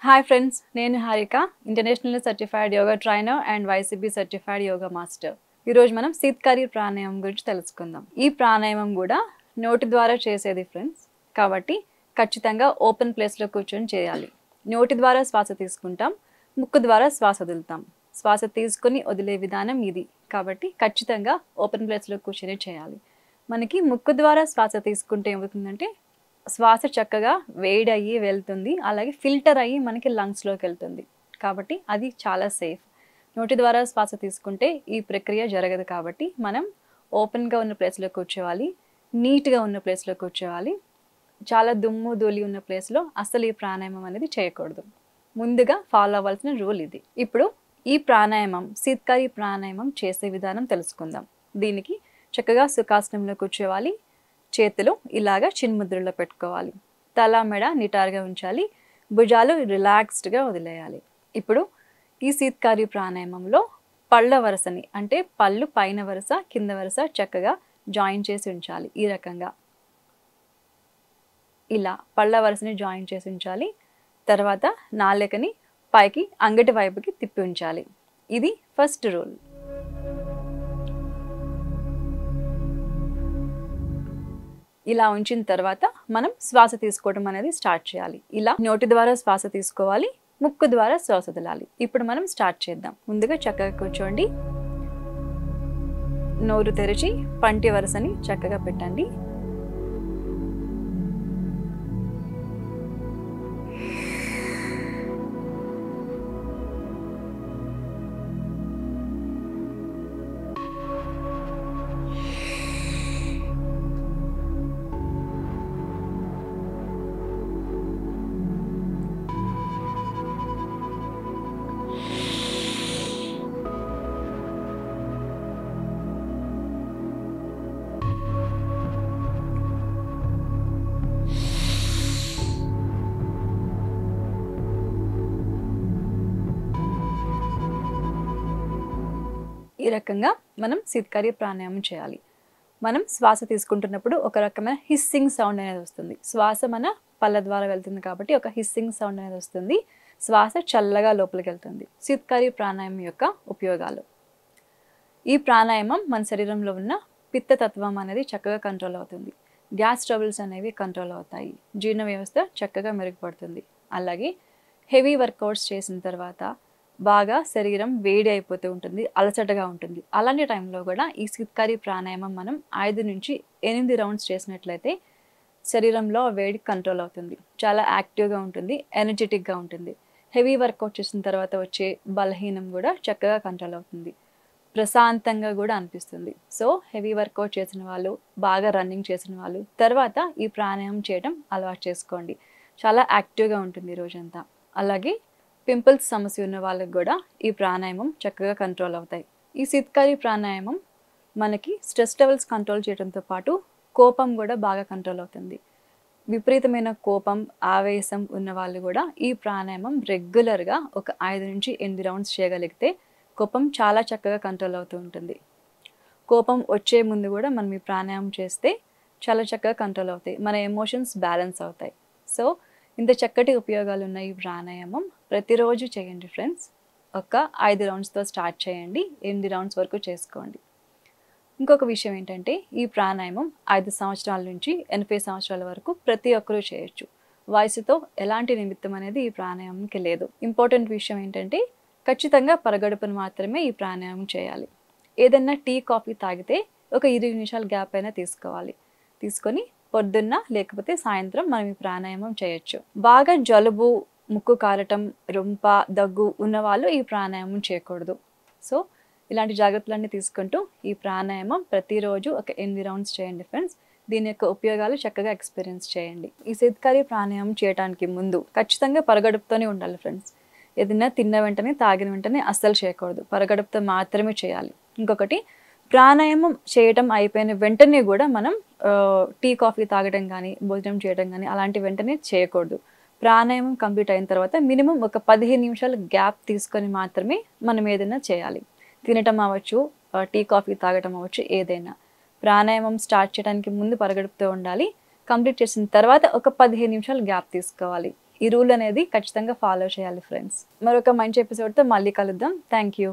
Hi friends, నేను Harika, international certified yoga trainer and YCB certified yoga master. ఈరోజు మనం శీతకారి ప్రాణాయామం గురించి తెలుసుకుందాం. ఈ ప్రాణాయామం కూడా నోటి ద్వారా చేసేది ఫ్రెండ్స్, కాబట్టి ఖచ్చితంగా ఓపెన్ ప్లేస్లో కూర్చొని చేయాలి. నోటి ద్వారా శ్వాస తీసుకుంటాం, ముక్కు ద్వారా శ్వాస వదులుతాం. శ్వాస తీసుకొని వదిలే విధానం ఇది, కాబట్టి ఖచ్చితంగా ఓపెన్ ప్లేస్లో కూర్చొని చేయాలి. మనకి ముక్కు ద్వారా శ్వాస తీసుకుంటే ఏమవుతుందంటే శ్వాస చక్కగా వేడి అయ్యి వెళ్తుంది, అలాగే ఫిల్టర్ అయ్యి మనకి లంగ్స్లోకి వెళ్తుంది. కాబట్టి అది చాలా సేఫ్. నోటి ద్వారా శ్వాస తీసుకుంటే ఈ ప్రక్రియ జరగదు, కాబట్టి మనం ఓపెన్గా ఉన్న ప్లేస్లో కూర్చోవాలి, నీట్గా ఉన్న ప్లేస్లో కూర్చోవాలి. చాలా దుమ్ము ధూళి ఉన్న ప్లేస్లో అసలు ఈ ప్రాణాయామం అనేది చేయకూడదు. ముందుగా ఫాలో అవ్వాల్సిన రూల్ ఇది. ఇప్పుడు ఈ ప్రాణాయామం శీతకారి ప్రాణాయామం చేసే విధానం తెలుసుకుందాం. దీనికి చక్కగా సుఖాసనంలో కూర్చోవాలి. చేతులు ఇలాగా చిన్ముద్రలో పెట్టుకోవాలి. తల మెడ నిటారుగా ఉంచాలి. భుజాలు రిలాక్స్డ్గా వదిలేయాలి. ఇప్పుడు ఈ శీతకారి ప్రాణాయామంలో పళ్ళ వరుసని, అంటే పళ్ళు పైన వరుస కింద వరుస చక్కగా జాయిన్ చేసి ఉంచాలి. ఈ రకంగా ఇలా పళ్ళ వరుసని జాయిన్ చేసి ఉంచాలి. తర్వాత నాలుకని పైకి అంగటి వైపుకి తిప్పి ఉంచాలి. ఇది ఫస్ట్ రూల్. ఇలా ఉంచిన తర్వాత మనం శ్వాస తీసుకోవడం అనేది స్టార్ట్ చేయాలి. ఇలా నోటి ద్వారా శ్వాస తీసుకోవాలి, ముక్కు ద్వారా శ్వాస వదలాలి. ఇప్పుడు మనం స్టార్ట్ చేద్దాం. ముందుగా చక్కగా కూర్చోండి. నోరు తెరిచి పంటి వరుసని చక్కగా పెట్టండి. ఈ రకంగా మనం శీతకారి ప్రాణాయామం చేయాలి. మనం శ్వాస తీసుకుంటున్నప్పుడు ఒక రకమైన హిస్సింగ్ సౌండ్ అనేది వస్తుంది. శ్వాస మన పళ్ళ ద్వారా వెళ్తుంది కాబట్టి ఒక హిస్సింగ్ సౌండ్ అనేది వస్తుంది. శ్వాస చల్లగా లోపలికి వెళ్తుంది. శీతకారి ప్రాణాయామం యొక్క ఉపయోగాలు. ఈ ప్రాణాయామం మన శరీరంలో ఉన్న పిత్తతత్వం అనేది చక్కగా కంట్రోల్ అవుతుంది. గ్యాస్ ట్రబుల్స్ అనేవి కంట్రోల్ అవుతాయి. జీర్ణ వ్యవస్థ చక్కగా మెరుగుపడుతుంది. అలాగే హెవీ వర్కౌట్స్ చేసిన తర్వాత బాగా శరీరం వేడి అయిపోతూ ఉంటుంది, అలసటగా ఉంటుంది. అలాంటి టైంలో కూడా ఈ శీతకారి ప్రాణాయామం మనం 5 నుంచి 8 రౌండ్స్ చేసినట్లయితే శరీరంలో వేడి కంట్రోల్ అవుతుంది. చాలా యాక్టివ్గా ఉంటుంది, ఎనర్జెటిక్గా ఉంటుంది. హెవీ వర్కౌట్ చేసిన తర్వాత వచ్చే బలహీనం కూడా చక్కగా కంట్రోల్ అవుతుంది. ప్రశాంతంగా కూడా అనిపిస్తుంది. సో హెవీ వర్కౌట్ చేసిన వాళ్ళు, బాగా రన్నింగ్ చేసిన వాళ్ళు తర్వాత ఈ ప్రాణాయామం చేయడం అలవాటు చేసుకోండి. చాలా యాక్టివ్గా ఉంటుంది రోజంతా. అలాగే పింపుల్స్ సమస్య ఉన్న వాళ్ళకి కూడా ఈ ప్రాణాయామం చక్కగా కంట్రోల్ అవుతాయి. ఈ శీతకారి ప్రాణాయామం మనకి స్ట్రెస్ లెవెల్స్ కంట్రోల్ చేయడంతో పాటు కోపం కూడా బాగా కంట్రోల్ అవుతుంది. విపరీతమైన కోపం, ఆవేశం ఉన్న వాళ్ళు కూడా ఈ ప్రాణాయామం రెగ్యులర్గా ఒక 5 నుంచి 8 రౌండ్స్ చేయగలిగితే కోపం చాలా చక్కగా కంట్రోల్ అవుతూ ఉంటుంది. కోపం వచ్చే ముందు కూడా మనం ఈ ప్రాణాయామం చేస్తే చాలా చక్కగా కంట్రోల్ అవుతాయి. మన ఎమోషన్స్ బ్యాలెన్స్ అవుతాయి. సో ఇంత చక్కటి ఉపయోగాలు ఉన్న ఈ ప్రాణాయామం ప్రతిరోజు చేయండి ఫ్రెండ్స్. ఒక 5 రౌండ్స్తో స్టార్ట్ చేయండి, 8 రౌండ్స్ వరకు చేసుకోండి. ఇంకొక విషయం ఏంటంటే ఈ ప్రాణాయామం 5 సంవత్సరాల నుంచి 80 సంవత్సరాల వరకు ప్రతి ఒక్కరూ చేయొచ్చు. వయసుతో ఎలాంటి నిమిత్తం అనేది ఈ ప్రాణాయామంకి లేదు. ఇంపార్టెంట్ విషయం ఏంటంటే ఖచ్చితంగా పరగడుపున మాత్రమే ఈ ప్రాణాయామం చేయాలి. ఏదైనా టీ కాఫీ తాగితే ఒక 20 నిమిషాల గ్యాప్ అయినా తీసుకోవాలి. తీసుకొని పొద్దున్న లేకపోతే సాయంత్రం మనం ఈ ప్రాణాయామం చేయొచ్చు. బాగా జలుబు, ముక్కు కారటం, రొంప, దగ్గు ఉన్నవాళ్ళు ఈ ప్రాణాయామం చేయకూడదు. సో ఇలాంటి జాగ్రత్తలన్నీ తీసుకుంటూ ఈ ప్రాణాయామం ప్రతిరోజు ఒక 8 రౌండ్స్ చేయండి ఫ్రెండ్స్. దీని యొక్క ఉపయోగాలు చక్కగా ఎక్స్పీరియన్స్ చేయండి. ఈ శీతకారి ప్రాణాయామం చేయడానికి ముందు ఖచ్చితంగా పరగడుపుతోనే ఉండాలి ఫ్రెండ్స్. ఏదైనా తిన్న వెంటనే తాగిన వెంటనే అస్సలు చేయకూడదు. పరగడుపుతో మాత్రమే చేయాలి. ఇంకొకటి, ప్రాణాయామం చేయటం అయిపోయిన వెంటనే కూడా మనం టీ కాఫీ తాగడం కానీ, భోజనం చేయడం కానీ అలాంటి వెంటనే చేయకూడదు. ప్రాణాయామం కంప్లీట్ అయిన తర్వాత మినిమం ఒక 15 నిమిషాలు గ్యాప్ తీసుకొని మాత్రమే మనం ఏదైనా చేయాలి. తినటం అవ్వచ్చు, టీ కాఫీ తాగటం అవ్వచ్చు, ఏదైనా. ప్రాణాయామం స్టార్ట్ చేయడానికి ముందు పరగడుపుతూ ఉండాలి. కంప్లీట్ చేసిన తర్వాత ఒక 15 నిమిషాలు గ్యాప్ తీసుకోవాలి. ఈ రూల్ అనేది ఖచ్చితంగా ఫాలో చేయాలి ఫ్రెండ్స్. మరొక మంచి ఎపిసోడ్తో మళ్ళీ కలుద్దాం. Thank you.